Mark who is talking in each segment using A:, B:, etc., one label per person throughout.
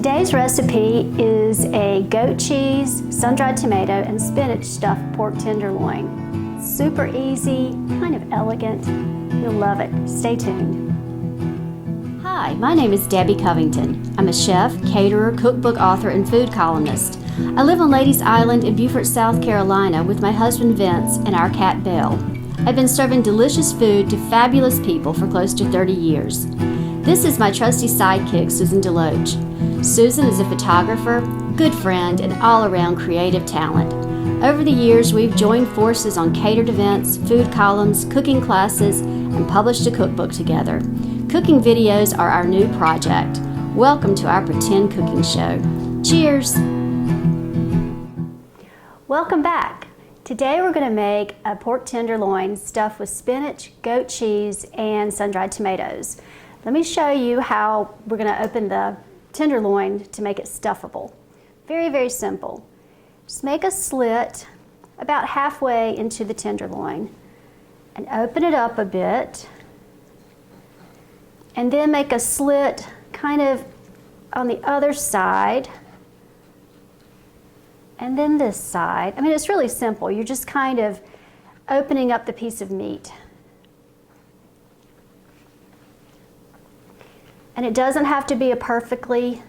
A: Today's recipe is a goat cheese, sun-dried tomato, and spinach stuffed pork tenderloin. Super easy, kind of elegant. You'll love it. Stay tuned.
B: Hi, my name is Debbie Covington. I'm a chef, caterer, cookbook author, and food columnist. I live on Ladies Island in Beaufort, South Carolina with my husband Vince and our cat Belle. I've been serving delicious food to fabulous people for close to 30 years. This is my trusty sidekick, Susan DeLoach. Susan is a photographer, good friend, and all-around creative talent. Over the years, we've joined forces on catered events, food columns, cooking classes, and published a cookbook together. Cooking videos are our new project. Welcome to our pretend cooking show. Cheers!
A: Welcome back. Today we're going to make a pork tenderloin stuffed with spinach, goat cheese, and sun-dried tomatoes. Let me show you how we're going to open the tenderloin to make it stuffable. Very, very simple. Just make a slit about halfway into the tenderloin and open it up a bit, and then make a slit kind of on the other side, and then this side. I mean, it's really simple. You're just kind of opening up the piece of meat. And it doesn't have to be a perfectly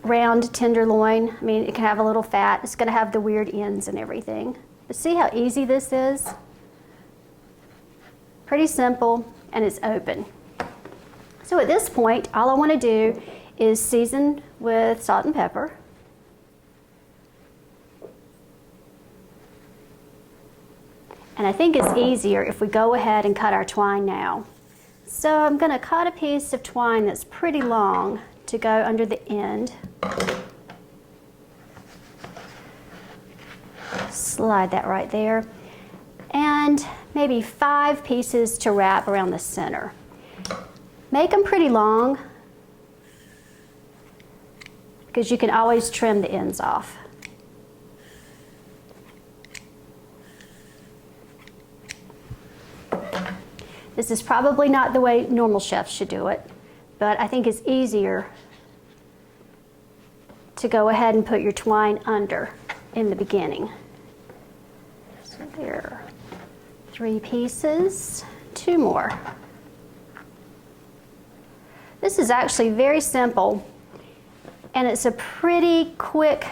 A: round tenderloin. I mean, it can have a little fat. It's going to have the weird ends and everything. But see how easy this is? Pretty simple, and it's open. So at this point, all I want to do is season with salt and pepper. And I think it's easier if we go ahead and cut our twine now. So I'm going to cut a piece of twine that's pretty long to go under the end. Slide that right there. And maybe 5 pieces to wrap around the center. Make them pretty long because you can always trim the ends off. This is probably not the way normal chefs should do it, but I think it's easier to go ahead and put your twine under in the beginning. So there are 3 pieces, 2 more. This is actually very simple, and it's a pretty quick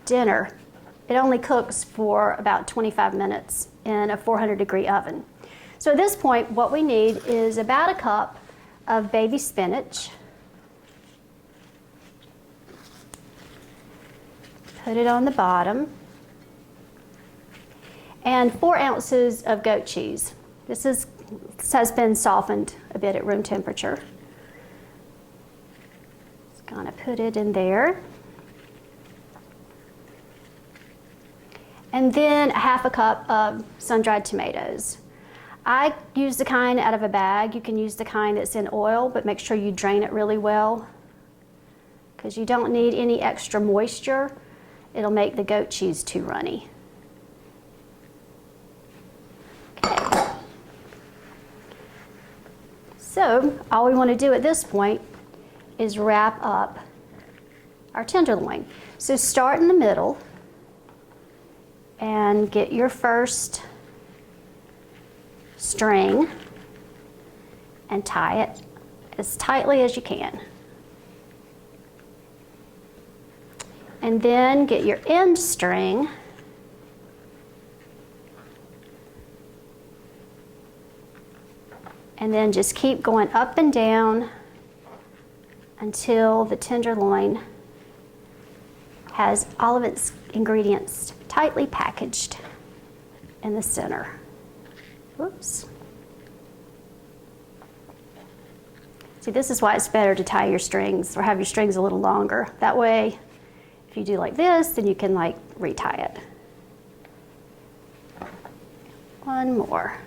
A: dinner. It only cooks for about 25 minutes in a 400-degree oven. So at this point, what we need is about a cup of baby spinach. Put it on the bottom. And 4 ounces of goat cheese. This has been softened a bit at room temperature. Just gonna put it in there. And then ½ a cup of sun-dried tomatoes. I use the kind out of a bag. You can use the kind that's in oil, but make sure you drain it really well because you don't need any extra moisture. It'll make the goat cheese too runny. Okay. So all we want to do at this point is wrap up our tenderloin. So start in the middle and get your first string and tie it as tightly as you can. And then get your end string and then just keep going up and down until the tenderloin has all of its ingredients tightly packaged in the center. Whoops. See, this is why it's better to tie your strings or have your strings a little longer. That way, if you do like this, then you can like retie it. One more.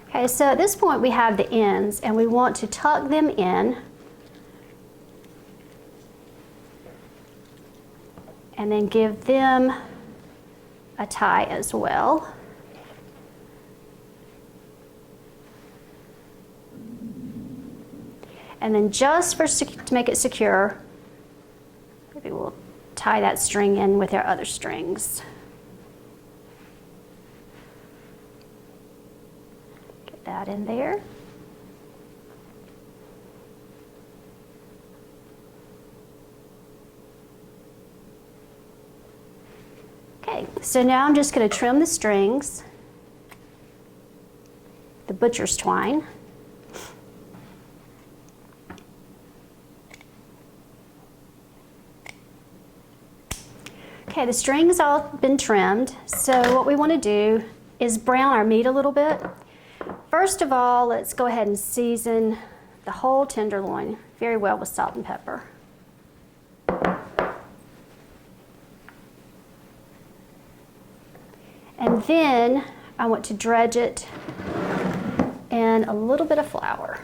A: Okay, so at this point we have the ends and we want to tuck them in and then give them a tie as well. And then just to make it secure, maybe we'll tie that string in with our other strings. Get that in there. Okay, so now I'm just going to trim the strings, the butcher's twine. Okay, the string's all been trimmed, so what we want to do is brown our meat a little bit. First of all, let's go ahead and season the whole tenderloin very well with salt and pepper. And then I want to dredge it in a little bit of flour.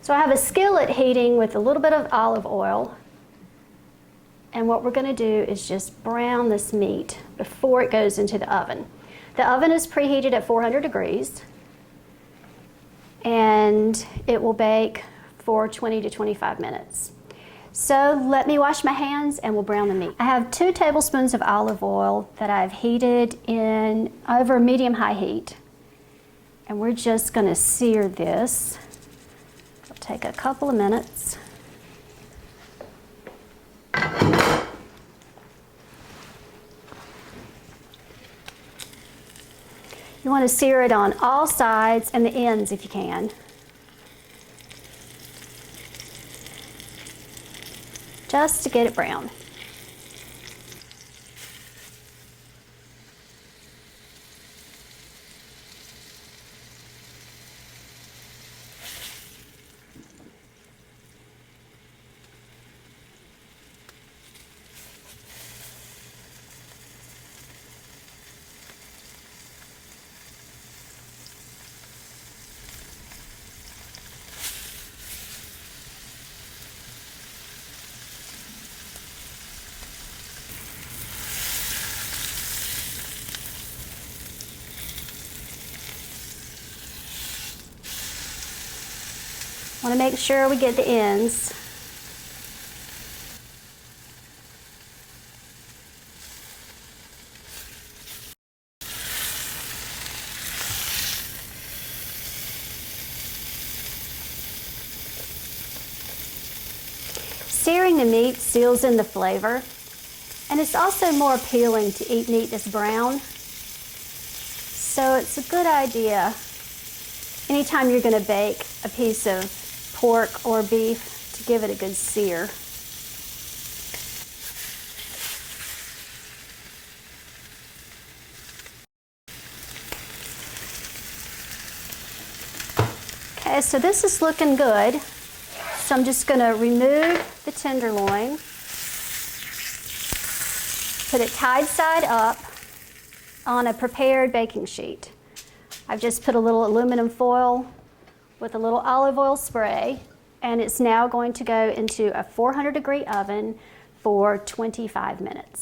A: So I have a skillet heating with a little bit of olive oil. And what we're going to do is just brown this meat before it goes into the oven. The oven is preheated at 400 degrees. And it will bake for 20 to 25 minutes. So let me wash my hands and we'll brown the meat. I have 2 tablespoons of olive oil that I've heated in over medium-high heat. And we're just going to sear this. It'll take a couple of minutes. You want to sear it on all sides and the ends if you can. Just to get it brown. Want to make sure we get the ends. Searing the meat seals in the flavor, and it's also more appealing to eat meat that's brown. So it's a good idea anytime you're going to bake a piece of pork or beef to give it a good sear. Okay, so this is looking good. So I'm just going to remove the tenderloin, put it tied side up on a prepared baking sheet. I've just put a little aluminum foil with a little olive oil spray, and it's now going to go into a 400-degree oven for 25 minutes.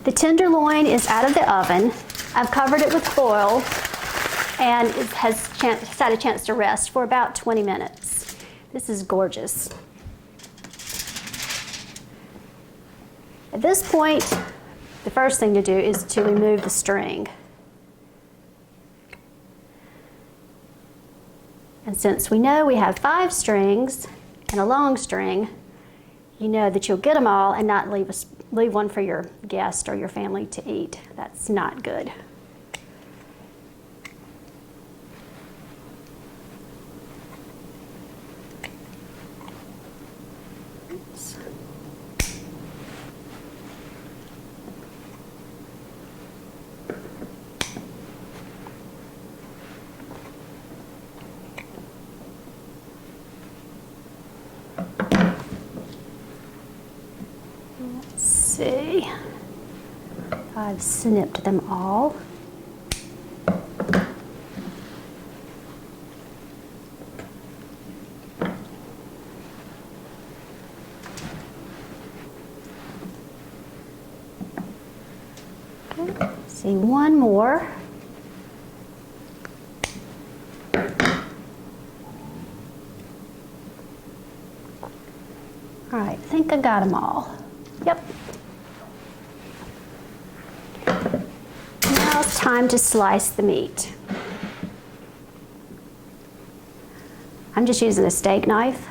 A: The tenderloin is out of the oven. I've covered it with foil, and it has had a chance to rest for about 20 minutes. This is gorgeous. At this point, the first thing to do is to remove the string. And since we know we have 5 strings and a long string, you know that you'll get them all and not leave one for your guest or your family to eat. That's not good. Oops. See, I've snipped them all. Okay. See, one more. I got them all. Yep. Now it's time to slice the meat. I'm just using a steak knife.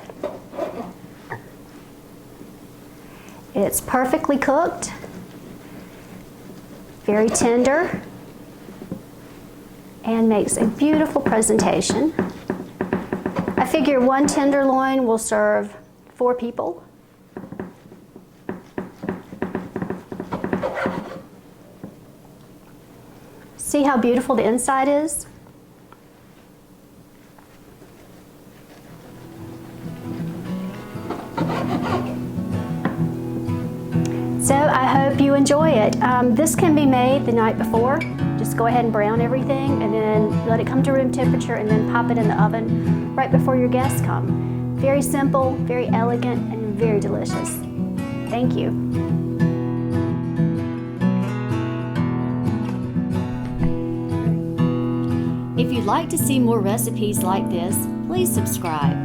A: It's perfectly cooked, very tender, and makes a beautiful presentation. I figure one tenderloin will serve 4 people. See how beautiful the inside is? So I hope you enjoy it. This can be made the night before. Just go ahead and brown everything and then let it come to room temperature and then pop it in the oven right before your guests come. Very simple, very elegant, and very delicious. Thank you.
B: If you'd like to see more recipes like this, please subscribe.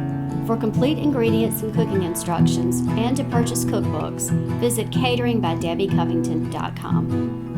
B: For complete ingredients and cooking instructions and to purchase cookbooks, visit cateringbydebbicovington.com.